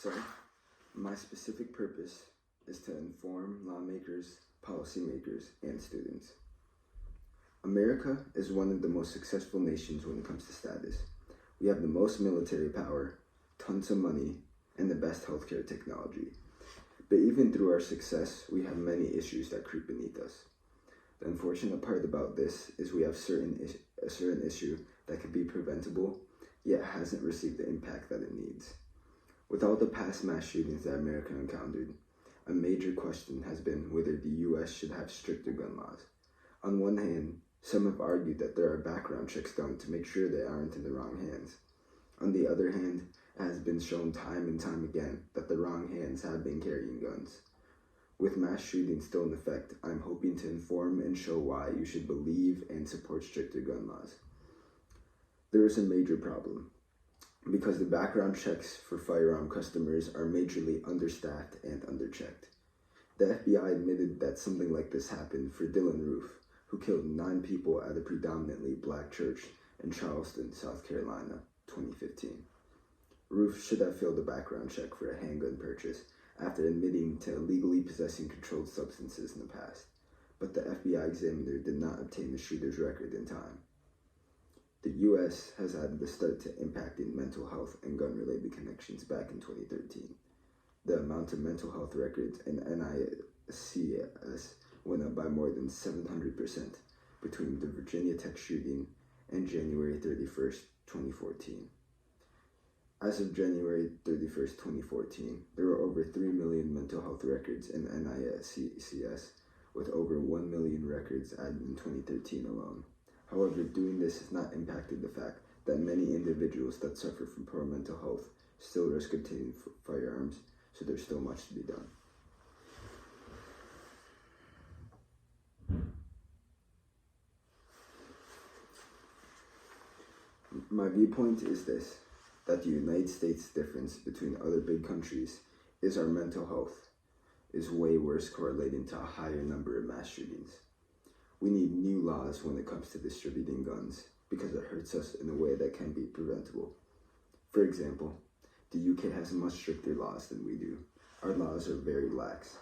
So, my specific purpose is to inform lawmakers, policymakers, and students. America is one of the most successful nations when it comes to status. We have the most military power, tons of money, and the best healthcare technology. But even through our success, we have many issues that creep beneath us. The unfortunate part about this is we have a certain issue that could be preventable, yet hasn't received the impact that it needs. With all the past mass shootings that America encountered, a major question has been whether the U.S. should have stricter gun laws. On one hand, some have argued that there are background checks done to make sure they aren't in the wrong hands. On the other hand, it has been shown time and time again that the wrong hands have been carrying guns. With mass shootings still in effect, I'm hoping to inform and show why you should believe and support stricter gun laws. There is a major problem, because the background checks for firearm customers are majorly understaffed and underchecked. The FBI admitted that something like this happened for Dylan Roof, who killed 9 people at a predominantly black church in Charleston, South Carolina, 2015. Roof should have failed a background check for a handgun purchase after admitting to illegally possessing controlled substances in the past, but the FBI examiner did not obtain the shooter's record in time. The U.S. has had the start to impacting mental health and gun-related connections back in 2013. The amount of mental health records in NICS went up by more than 700% between the Virginia Tech shooting and January 31st, 2014. As of January 31st, 2014, there were over 3 million mental health records in NICS, with over 1 million records added in 2013 alone. However, doing this has not impacted the fact that many individuals that suffer from poor mental health still risk obtaining firearms, so there's still much to be done. My viewpoint is this, that the United States' difference between other big countries is our mental health is way worse correlating to a higher number of mass shootings. We need new laws when it comes to distributing guns because it hurts us in a way that can be preventable. For example, the UK has much stricter laws than we do. Our laws are very lax.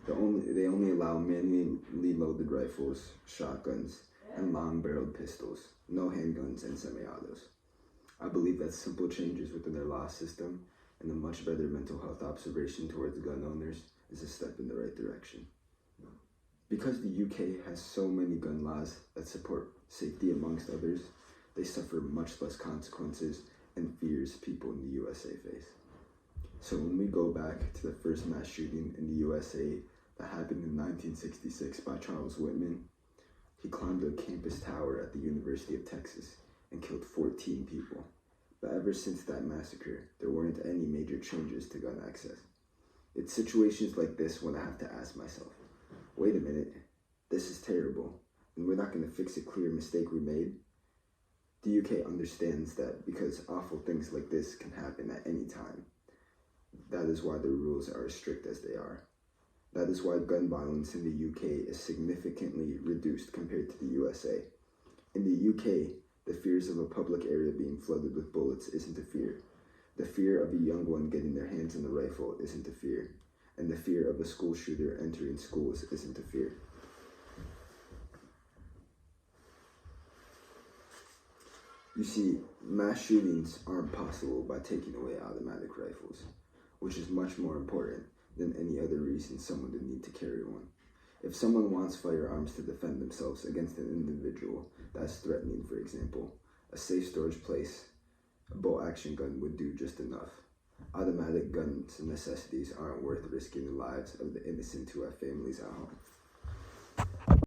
They only allow manually loaded rifles, shotguns, and long-barreled pistols, no handguns and semi-autos. I believe that simple changes within their law system and a much better mental health observation towards gun owners is a step in the right direction. Because the UK has so many gun laws that support safety amongst others, they suffer much less consequences and fears people in the USA face. So when we go back to the first mass shooting in the USA that happened in 1966 by Charles Whitman, he climbed a campus tower at the University of Texas and killed 14 people. But ever since that massacre, there weren't any major changes to gun access. It's situations like this when I have to ask myself, wait a minute, this is terrible, and we're not going to fix a clear mistake we made. The UK understands that because awful things like this can happen at any time. That is why the rules are as strict as they are. That is why gun violence in the UK is significantly reduced compared to the USA. In the UK, the fears of a public area being flooded with bullets isn't a fear. The fear of a young one getting their hands on a rifle isn't a fear. And the fear of a school shooter entering schools isn't a fear. You see, mass shootings aren't possible by taking away automatic rifles, which is much more important than any other reason someone would need to carry one. If someone wants firearms to defend themselves against an individual that's threatening, for example, a safe storage place, a bolt-action gun would do just enough. Automatic guns and necessities aren't worth risking the lives of the innocent who have families at home.